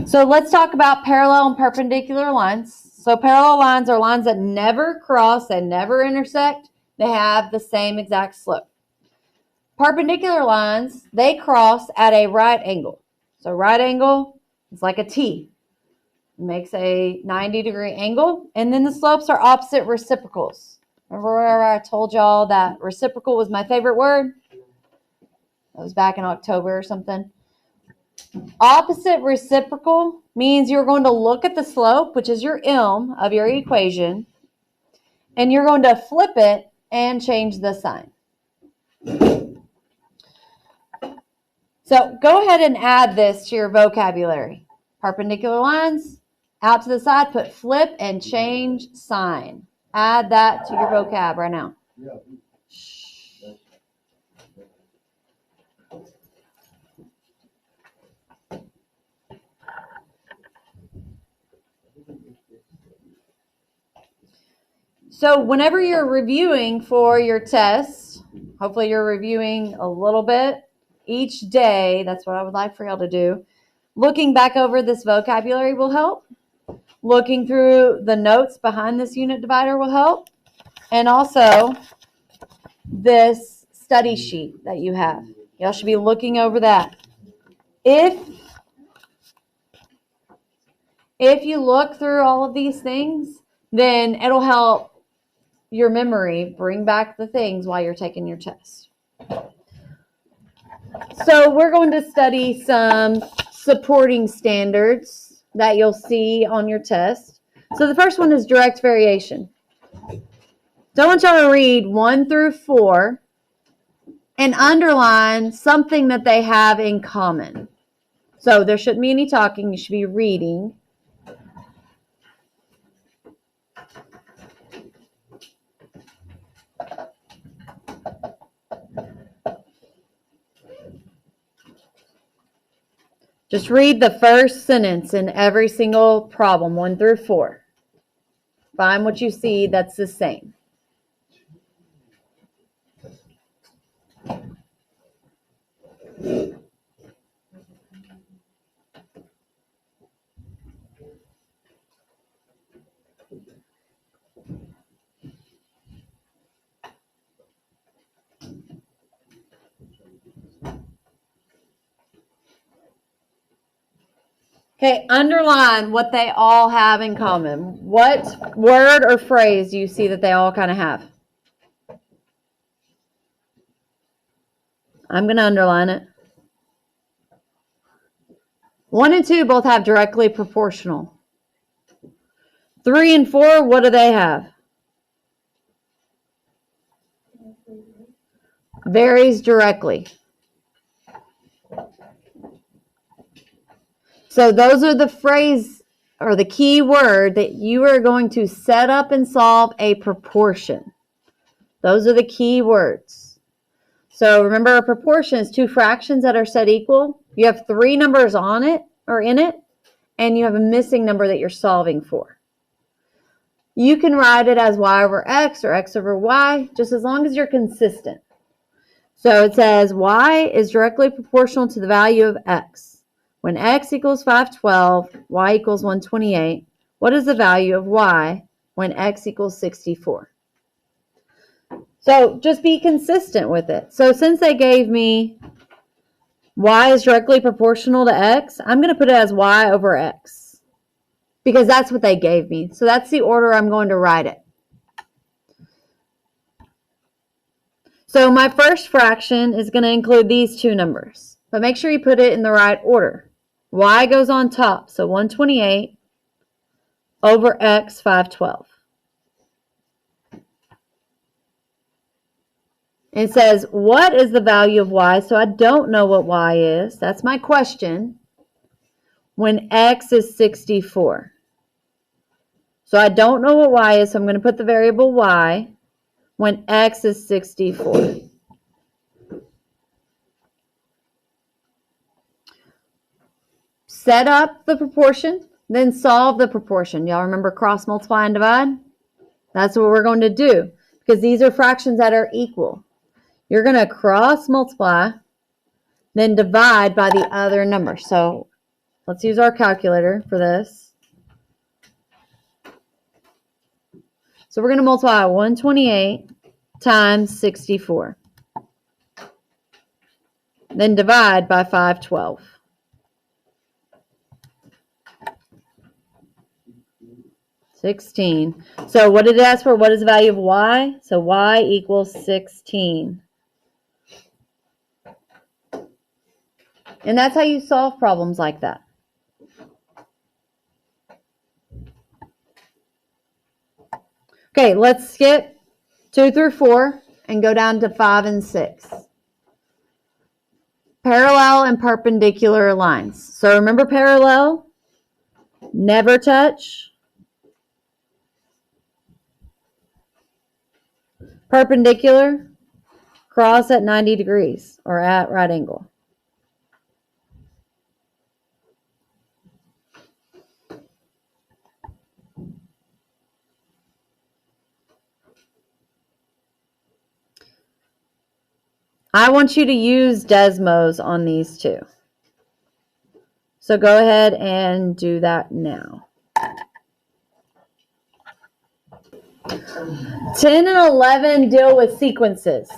So let's talk about parallel and perpendicular lines. So parallel lines are lines that never cross and never intersect. They have the same exact slope. Perpendicular lines, they cross at a right angle. So right angle is like a T. It makes a 90-degree angle. And then the slopes are opposite reciprocals. Remember where I told y'all that reciprocal was my favorite word? That was back in October or something. Opposite reciprocal means you're going to look at the slope, which is your m of your equation, and you're going to flip it and change the sign. So go ahead and add this to your vocabulary. Perpendicular lines, out to the side, put flip and change sign. Add that to your vocab right now. So whenever you're reviewing for your test, hopefully you're reviewing a little bit each day. That's what I would like for y'all to do. Looking back over this vocabulary will help. Looking through the notes behind this unit divider will help. And also this study sheet that you have. Y'all should be looking over that. If you look through all of these things, then it'll help your memory bring back the things while you're taking your test. So we're going to study some supporting standards that you'll see on your test. So the first one is direct variation. So I want y'all to read 1 through 4 and underline something that they have in common. So there shouldn't be any talking. You should be reading. Just read the first sentence in every single problem, 1 through 4. Find what you see that's the same. Okay, underline what they all have in common. What word or phrase do you see that they all kind of have? I'm going to underline it. 1 and 2 both have directly proportional. 3 and 4, what do they have? Varies directly. So those are the phrase or the key word that you are going to set up and solve a proportion. Those are the key words. So remember, a proportion is 2 fractions that are set equal. You have 3 numbers on it or in it, and you have a missing number that you're solving for. You can write it as y over x or x over y, just as long as you're consistent. So it says y is directly proportional to the value of x. When x equals 512, y equals 128, what is the value of y when x equals 64? So just be consistent with it. So since they gave me y is directly proportional to x, I'm going to put it as y over x because that's what they gave me. So that's the order I'm going to write it. So my first fraction is going to include these 2 numbers, but make sure you put it in the right order. Y goes on top, so 128 over x, 512. It says, what is the value of y? So I don't know what y is. That's my question. When x is 64. So I don't know what y is, so I'm going to put the variable y when x is 64. Set up the proportion, then solve the proportion. Y'all remember cross multiply and divide? That's what we're going to do because these are fractions that are equal. You're going to cross multiply, then divide by the other number. So Let's use our calculator for this. So we're going to multiply 128 times 64. Then divide by 512. $16. So what did it ask for? What is the value of y? So y equals 16. And that's how you solve problems like that. Okay, let's skip 2 through 4 and go down to 5 and 6. Parallel and perpendicular lines. So remember parallel, never touch. Perpendicular, cross at 90 degrees or at right angle. I want you to use Desmos on these two. So go ahead and do that now. 10 and 11 deal with sequences.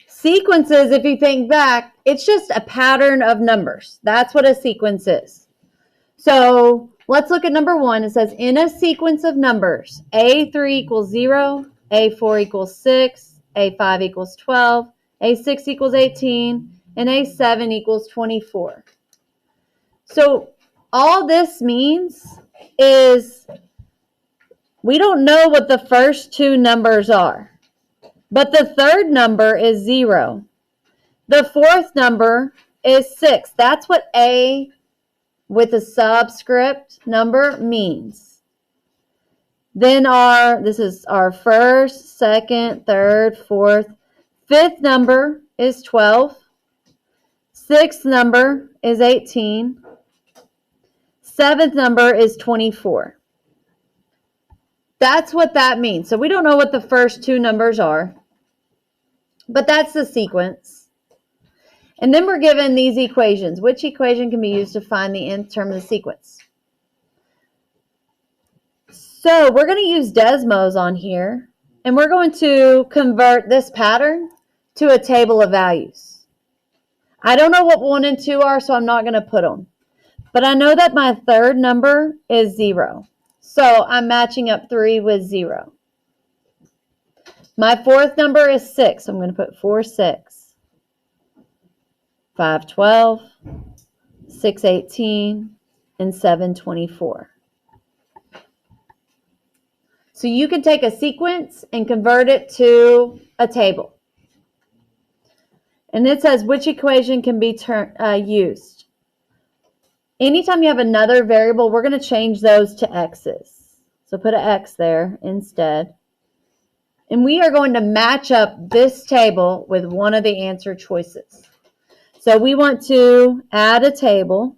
Sequences, if you think back, it's just a pattern of numbers. That's what a sequence is. So let's look at number 1. It says, in a sequence of numbers, A3 equals 0, A4 equals 6, A5 equals 12, A6 equals 18, and A7 equals 24. So all this means is we don't know what the first two numbers are, but the third number is 0. The fourth number is 6. That's what A with a subscript number means. Then this is our first, second, third, fourth. Fifth number is 12. Sixth number is 18. Seventh number is 24. That's what that means. So we don't know what the first two numbers are, but that's the sequence. And then we're given these equations. Which equation can be used to find the nth term of the sequence? So we're going to use Desmos on here, and we're going to convert this pattern to a table of values. I don't know what 1 and 2 are, so I'm not going to put them. But I know that my third number is 0. So I'm matching up 3 with 0. My fourth number is 6. So I'm going to put 4, 6. 5, 12. 6, 18. And 7, 24. So you can take a sequence and convert it to a table. And it says which equation can be used. Anytime you have another variable, we're going to change those to x's. So put an x there instead. And we are going to match up this table with one of the answer choices. So we want to add a table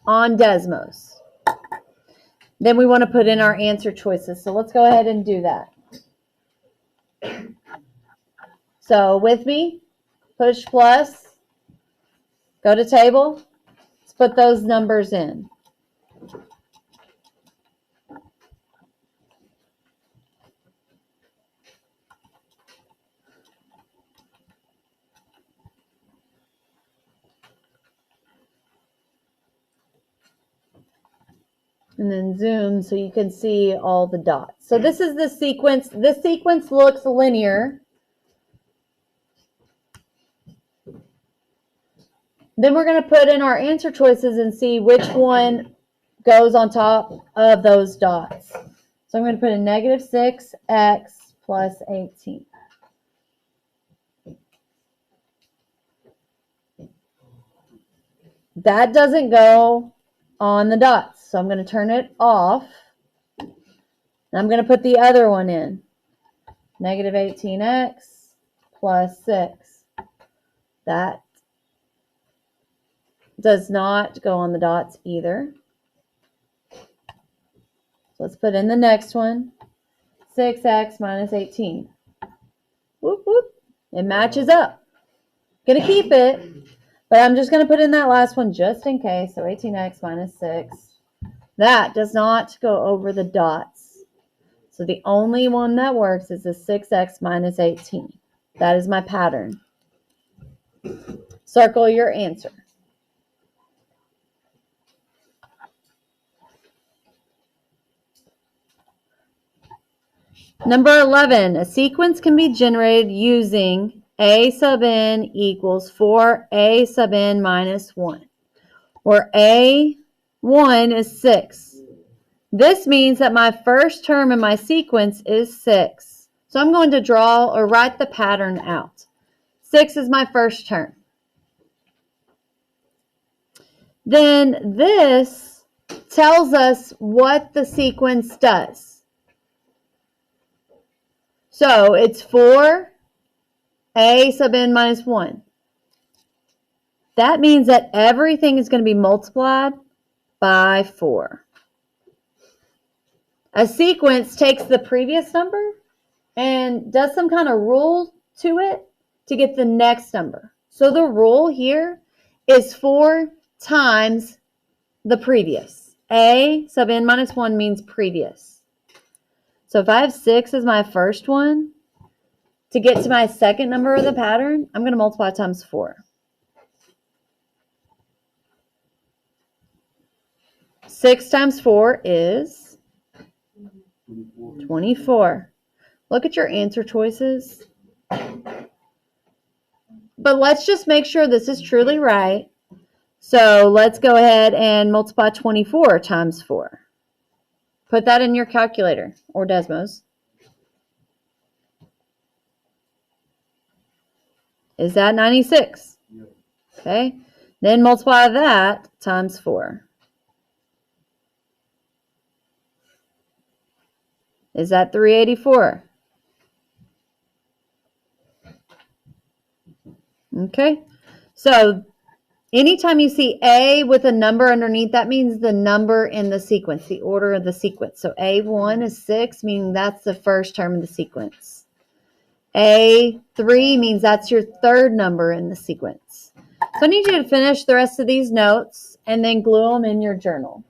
on Desmos. Then we want to put in our answer choices. So let's go ahead and do that. So with me, push plus. Go to table, let's put those numbers in. And then zoom so you can see all the dots. So this is the sequence. This sequence looks linear. Then we're going to put in our answer choices and see which one goes on top of those dots. So I'm going to put in negative 6x plus 18. That doesn't go on the dots. So I'm going to turn it off. And I'm going to put the other one in. Negative 18x plus 6. That does not go on the dots either. So let's put in the next one. 6x minus 18. Whoop, whoop. It matches up. Going to keep it. But I'm just going to put in that last one just in case. So 18x minus 6. That does not go over the dots. So the only one that works is the 6x minus 18. That is my pattern. Circle your answer. Number 11, a sequence can be generated using a sub n equals 4a sub n minus 1, where a1 is 6. This means that my first term in my sequence is 6. So I'm going to draw or write the pattern out. 6 is my first term. Then this tells us what the sequence does. So it's 4a sub n minus 1. That means that everything is going to be multiplied by 4. A sequence takes the previous number and does some kind of rule to it to get the next number. So the rule here is 4 times the previous. A sub n minus 1 means previous. So if I have 6 as my first one, to get to my second number of the pattern, I'm going to multiply times 4. 6 times 4 is 24. Look at your answer choices. But let's just make sure this is truly right. So let's go ahead and multiply 24 times 4. Put that in your calculator or Desmos. Is that 96? Okay. Then multiply that times 4. Is that 384? Okay. So anytime you see A with a number underneath, that means the number in the sequence, the order of the sequence. So A1 is 6, meaning that's the first term of the sequence. A3 means that's your third number in the sequence. So I need you to finish the rest of these notes and then glue them in your journal.